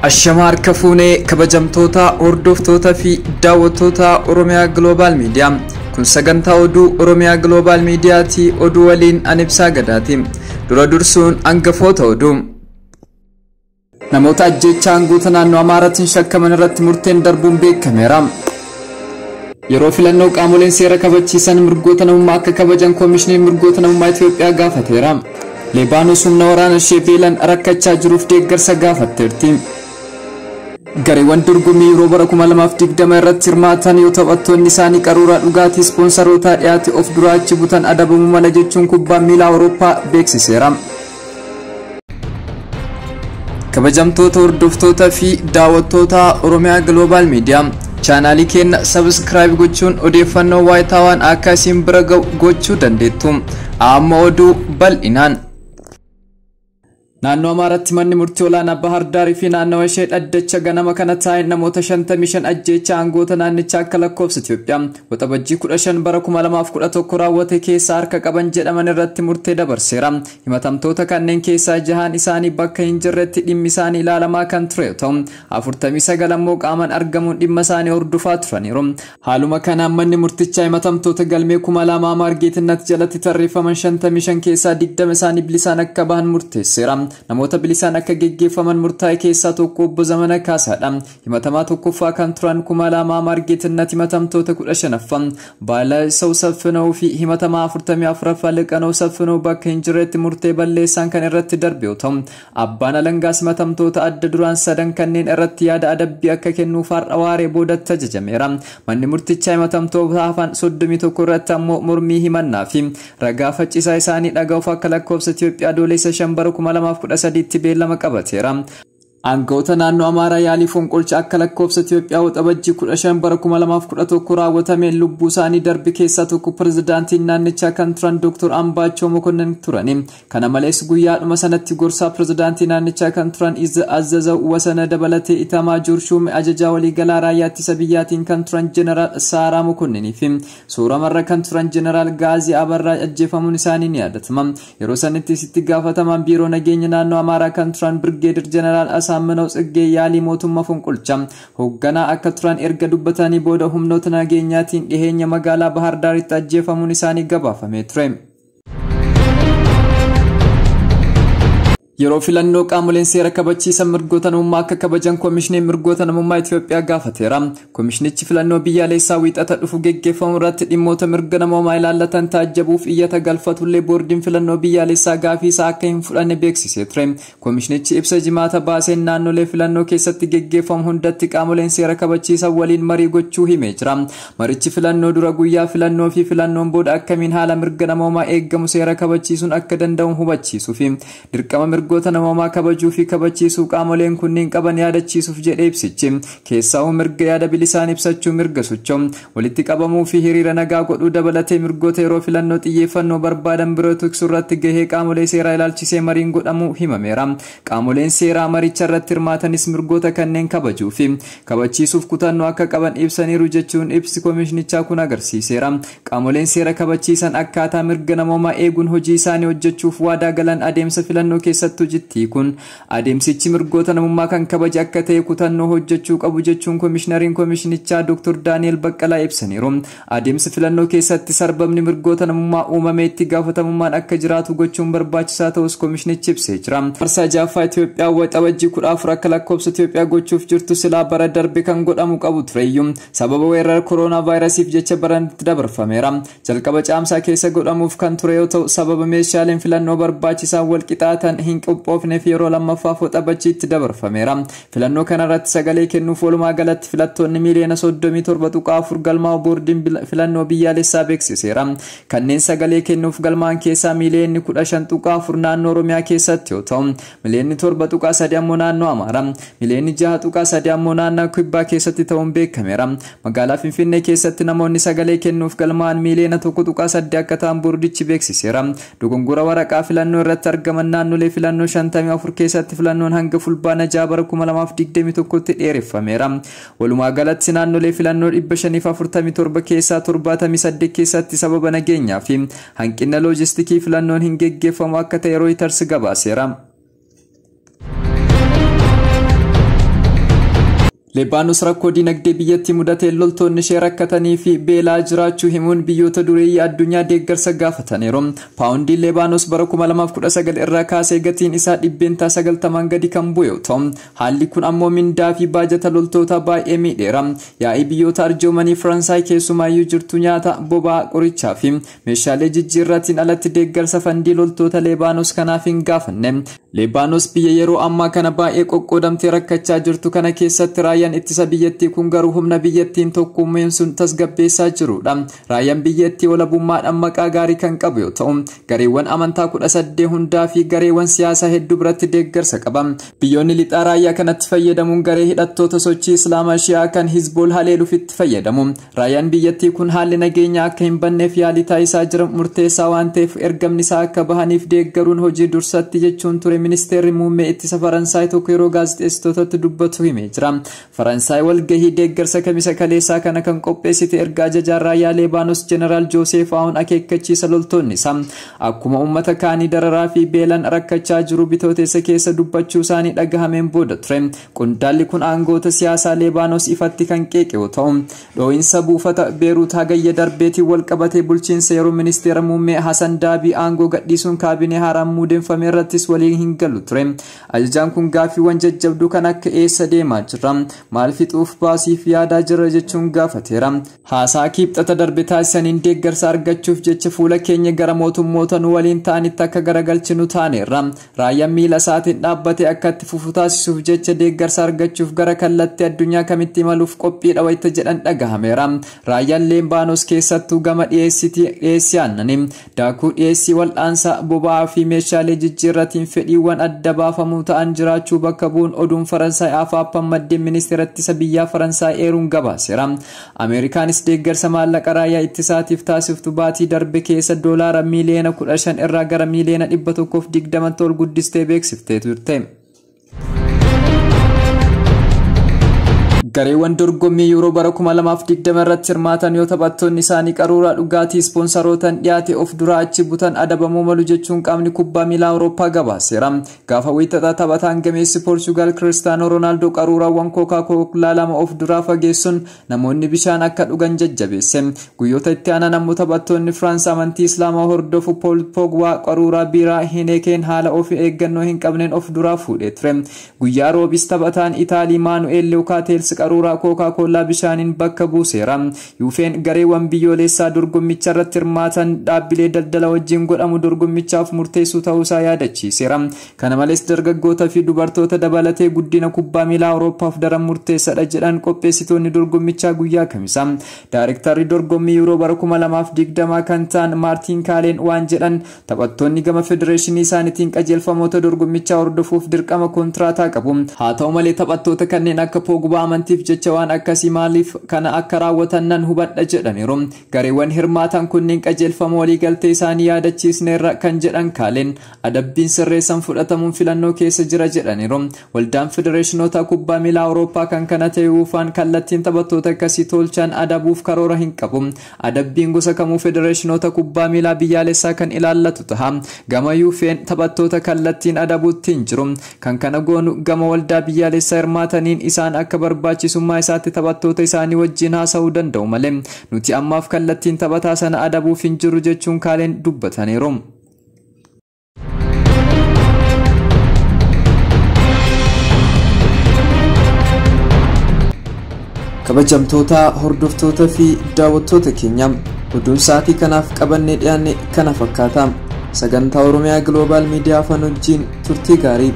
Ashamar Kafune kabajamtoota hordoftoota fi daawwattoota Oromiyaa Global Media kun sagantaa oduu Oromiyaa Global Media ti oduu waliin anibsaa gadaati dura dursuun angafoota oduu namoota ajjechaan guutuu naannoo Amaaraatiin shakkaman irratti murteen darbuun beekameera. Yeroo filannoo qaamoleen seera kabachiisan mirgoota namummaa akka kabajan koomishiniin mirgoota namummaa Itoophiyaa gaafateera. Leebaanos humna waraana ishee beelan rakkachaa jiruuf deeggarsa gaafatteerti. Gareewwan dorgommii yeroo bara 2020 irratti hirmaatan yoo taphattoonni isaanii qaruuraa dhugaatii ispoonsaroota dhiyaate of duraachi butan adabamuu mala jechuun kubbaan miilaa Awurooppaa beeksiseera. Kabajamtoota hordoftoota fi daawwattoota Oromiyaa Global Media chaanaalii keenya subscribe gochuun odeeffannoo waayitaawwan akka isin bira gochuu dandeettu. Amma oduu bal'inaan naannoo Amaaraatti manni murtii olaanaa Bahar Daarii fi naannoo ishee dhaddacha ganama kana taa'e namoota 55 ajjeechaa aangoota naannichaa akka lakkoofsa Itoophiyaa waxabajjii 15 bara 2011 raawwate keessaa harka qaban jedhaman irratti murtee dabarseera. Himatamtoota kanneen keessaa 6 isaanii bakka hin jirretti dhimmi isaanii ilaalamaa kan ture yoo ta'u 49 immoo qaamaan argamuun dhimma isaanii hordofaa turaniiru. Haaluma kanaan manni murtichaa himatamtoota galmee 2000 Maargeetinnat jalatti tarreeffaman 55 keessaa 20 isaanii bilisaan akka bahan murteesseera. Namoota bilisaan akka geggeeffaman murtaa'e keessaa tokko obbo Zamana Kaasaadha. Himatamaa tokkoffaa kan turan 2000 Maargeetinnat himatamtoota 15ffan Baala Saw Saffinoo fi himatamaa 44ffaa Liqanoo Saffinoo bakka hin jirretti murtee balleessaan kan irratti darbe yoo ta'u abbaan alangaas himatamtoota adda duraan sadan kanneen irratti yaada adabbii akka kennuuf har'a waaree boodatti ajajameera. Manni murtichaa himatamtoota hafan 31 irratti ammoo mormii himannaa fi ragaa faccisaa isaanii dhaga'uuf akka lakkoofsa Itoophiyaa adoolessa 5 bara 2013 beellama qabateera. Aangoota naannoo Amaaraa yaalii fonqolcha akka lakkoofsa Itoophiyaa waxabajjii 15 bara 2011 raawwatameen lubbuu isaanii darbe keessaa tokko pirezidaantiin naannichaa kan turan Dr. Ambaachoo Mokonnin turani. Kana malees guyyaadhuma sanatti gorsaa pirezidaantii naannichaa kan turan Azzaza Wasana dabalatee Itamaajoor Shumee ajajaa waliigalaa raayyaa ittisa biyyaatiin kan turan Jeneraal Saaraa Mokonninii fi sooramarra kan turan Jeneraal Gaazii Abarraa ajjeefamuun isaanii ni yaadatama. Yeroo sanitti itti gaafatamaan biiroo nageenya naannoo Amaaraa kan turan Birgeedir Jeneraal Saammanoo Tsiggee yaalii mootummaa fonqolcha hoogganaa akka turan erga dubbatanii booda humnoota nageenyaatiin dhiheenya magaalaa Bahar Daaritti ajjeefamuun isaanii gabaafamee ture. Yeroo filannoo qaamoleen seera kabachiisan mirgoota namummaa akka kabajan koomishiniin mirgoota namummaa Itoophiyaa gaafateera. Koomishinichi filannoo biyyaalessaa wiixata dhufu geggeeffamu irratti dhimmoota mirga namummaa ilaallatan taajjabuuf iyyata galfatullee boordiin filannoo biyyaalessaa gaafii isaa akka hin fudhanne beeksisee ture. Koomishinichi ibsa jimaata baaseen naannolee filannoo keessatti geggeeffamu hundatti qaamoleen seera kabachiisan waliin marii gochuu himee jira. Marichi filannoo dura guyyaa filannoo fi filannoon booda akkamiin haala mirga namummaa eeggamu seera kabachiisuun akka danda'u hubachiisuu fi dirqama mirgoota namummaa kabajuu fi kabachiisuu qaamoleen kunniin qaban yaadachiisuuf jedhee ibsichi. Keessaa mirga yaada bilisaan ibsachuu mirga socho'uu walitti qabamuu fi hiriira nagaa godhuu dabalatee mirgoota yeroo filannoo xiyyeeffannoo barbaadan biroo tiksuu irratti gahee qaamolee seeraa ilaalchisee mariin godhamuu himameera. Qaamoleen seeraa maricha irratti hirmaatanis mirgoota kanneen kabajuu fi kabachiisuuf kutannoo akka qaban ibsaniiru jechuun ibsi koomishinichaa kun agarsiiseera. Qaamoleen seera kabachiisan akkaataa mirga namummaa eeguun hojii isaanii hojjechuuf waadaa galan adeemsa filannoo keessatti jitti kun adeemsichi mirgoota namummaa kan kabaje akka ta'e kutannoo hojjechuu qabu jechuun koomishinariin koomishinichaa Dr. Daani'el Baqqalaa ibsaniiru. Adeemsa filannoo keessatti sarbamni mirgoota namummaa uumamee itti gaafatamummaan akka jiraatu gochuun barbaachisaa ta'us koomishinichi ibsee jira. Marsaa jaffaa Itoophiyaa waxabajjii 14 akka lakkoofsa Itoophiyaa gochuuf jirtu silaa bara darbe kan godhamu qabu tureyyuu sababa weerara kooroonaa vaayirasiif jecha baranitti dabarfameera. Jalqaba caamsaa keessa godhamuuf kan ture yoo ta'u sababa meeshaaleen filannoo barbaachisan wal qixaatan hin qophoofneef yeroo lammaffaaf waxabajjiitti dabarfameera. Filannoo kanarratti sagalee kennuuf walumaa galatti filattoonni miliyoona 37.4 galmaa'u boordiin filannoo biyyaalessaa beeksiseera. Kanneen sagalee kennuuf galmaa'an keessaa miliyoonni 15.4 naannoo Oromiyaa keessatti yoo ta'u miliyoonni 7.3 ammoo naannoo Amaaraa, miliyoonni 6.3 ammoo naannoo Kibbaa keessatti ta'uun beekameera. Magaalaa Finfinnee keessatti namoonni sagalee kennuuf galmaa'an miliyoona 1.8 akka ta'an boordichi beeksiseera. Dogongora waraqaa filannoo irratti argaman naannolee filannoo 54 keessatti filannoon hanga fulbaana 6 bara 2021tti dheereffameera. Walumaa galatti naannolee filannoo 547 keessaa 78 keessatti sababa nageenyaa fi hanqina loojistikii filannoon hin geggeeffamu akka ta'e Reuters gabaaseera. Lebanos rakkoo dinagdee biyyattii mudatee loltoonni ishee rakkatanii fi beelaa jiraachuu himuun biyyoota dureeyyii addunyaa deeggarsa gaafataniiru. Paawundiin Lebanos bara 2019 irraa kaasee gatiin isaa 90% gadi kan bu'e yoo ta'u, haalli kun ammoo mindaa fi baajata loltoota baay'ee miidheera. Yaa'ii biyyoota arjoomanii Faransaay keessumaayyuu jirtu nyaata, boba'aa, qorichaa fi meeshaalee jijjiirraatiin alatti deeggarsa fandii loltoota Lebanos kanaaf hin gaafanne. Lebanos biyya yeroo ammaa kana baay'ee qoqqoodamtee rakkachaa jirtu kana keessatti raayyaan ittisa biyyattii kun garuu humna biyyattiin tokkummaan sun tasgabbeessaa jirudha. Raayyaan biyyattii walabummaadhaan maqaa gaarii kan qabu yoo ta'u, gareewwan amantaa 18 hundaa fi gareewwan siyaasaa hedduu biratti deeggarsa qaba. Biyyoonni lixaa raayyaa kanatti fayyadamuun garee hidhattoota sochii Islaamaa Shi'aa kan Hizbool haleeluuf itti fayyadamu. Raayyaan biyyattii kun haalli nageenyaa akka hin banneef yaalii taasisaa jiru murteessaa waan ta'eef ergamni isaa akka bahaniif deeggaruun hojii dursatti jechuun ture ministeerri muummee ittisa Faransaay tokko yeroo gaazexeessitootatti dubbatu himee jira. Faransaay walgahii deeggarsa kamisa kaleessaa kana kan qopheessite erga ajajaan raayyaa Lebanos Jeneraal Joosef Aoun akeekkachiisa loltoonni isaa akkuma uummata kaanii dararaa fi beelan rakkachaa jiru bitootessa keessa dubbachuu isaanii dhagahameen booda ture. Qondaalli kun aangoota siyaasaa Lebanos ifatti kan qeeqe yoo ta'u, dhoo'insa buufata Beeruut hagayya darbeetiin wal qabatee bulchiinsa yeroo ministeera muummee Hassan Daabii aangoo gadhiisuun kaabinee haaraan muudeeffame irrattis waliin hin galu ture. Ajajaan kun gaaffiiwwan jajjabduu kan akka eessa deemaa jira, maal fixuuf baasiif yaadaa jira jechuun gaafateera. Haasaa kibxata darbe taasisaniin deeggarsa argachuuf jecha fuula keenya gara mootummoota nu waliin ta'anitti akka garagalchinu taaneerra. Raayyaan miila isaatiin dhaabbatee akka itti fufu taasisuuf jecha deeggarsa argachuuf gara kallattii addunyaa kamitti imaluuf qophiidha wayita jedhan dhagahameera. Raayyaan Lebanos keessattuu gama dhiyeessii aannanii, daakuu dhiyeessii wal'aansaa, boba'aa fi meeshaalee jijjiirratiin fedhiiwwan adda baafamuu ta'an jiraachuu bakka bu'uun oduun Faransaay afaaffan maddeen ministeera ittisa biyyaa Faransaay eeruun gabaaseera. Ameerikaanis deeggarsa maallaqa raayyaa ittisaatiif taasiftu baatii darbe keessa doolaara miliyoona 15 irraa gara miliyoona 120 ol guddistee beeksiftee turte. Gareewwan dorgommii Yuuroo bara 2020 irratti hirmaatan yoo taphattoonni isaanii qaruuraa dhugaatii ispoonsarotaan dhiyaate of duraa achi butan adabamuu malu jechuun qaamni kubbaa miilaa Awurooppaa gabaaseera. Gaafa wiixataa taphataan gameessi Poorchugaal Kiristaanoo Roonaaldoo qaruuraawwan Kookaa-Koolaa 2 of duraa fageessuun namoonni bishaan akka dhugan jajjabeesse. Guyyoota itti aanan ammoo taphattoonni Firaans amantii Islaamaa hordofu Pool Pogba qaruuraa biiraa Heineken haala of eeggannoo hin qabneen of duraa fuudhee ture. Guyyaa roobis taphataan Itaalii Maanu'eel Luukaatelsi qaruuraa Kookaa-Koolaa bishaaniin bakka buuseera. Yuufeen gareewwan biyyoolessaa dorgommicha irratti hirmaatan dhaabbilee daldala wajjin godhamu dorgommichaaf murteessuu ta'uusaa yaadachiiseera. Kana malees dargaggoota fi dubartoota dabalatee guddina kubbaa miilaa Awurooppaaf daran murteessaadha jedhan qopheessitoonni dorgommichaa guyyaa kamisaa. Daayirektarri dorgommii Yuuroo bara 2020 kan ta'an Maartiin Kaaleen waan jedhan taphattoonni gama federeeshinii isaaniitiin qajeelfamoota dorgommichaa hordofuuf dirqama kontiraataa qabu. Haa ta'u malee taphattoota kanneen akka Pogba amantiif jecha waan akkasii maaliif kana akka raawwatan nan hubadha jedhaniiru. Gareewwan hirmaatan kunneen qajeelfama waliigaltee isaanii yaadachiisneerra kan jedhan Kaaleen adabbiin sirreessan fudhatamuun filannoo keessa jira jedhaniiru. Waldaan federeeshinoota kubbaa miilaa Awurooppaa kan kana ta'e UEFAan kallattiin taphattoota akkasii tolchan adabuuf karoora hin qabu. Adabbiin gosa kamuu federeeshinoota kubbaa miilaa biyyaalessaa kan ilaallatu ta'a. Gama UEFAan taphattoota kallattiin adabuutti hin jiru. Kan kana goonu gama waldaa biyyaalessaa hirmaataniin isaan akka barbaachisummaa isaatti taphattoota isaanii wajjin haasa'uu danda'u malee nuti ammaaf kallattiin taphataa sana adabuuf hin jiru jechuun Kaaleen dubbataniiru. Kabajamtoota hordoftoota fi daawwattoota keenya oduun sa'aatii kanaaf qabannee dhiyaanne kana fakkaata. Sagantaa Oromiyaa Global Media Afaan wajjin turtii gaarii.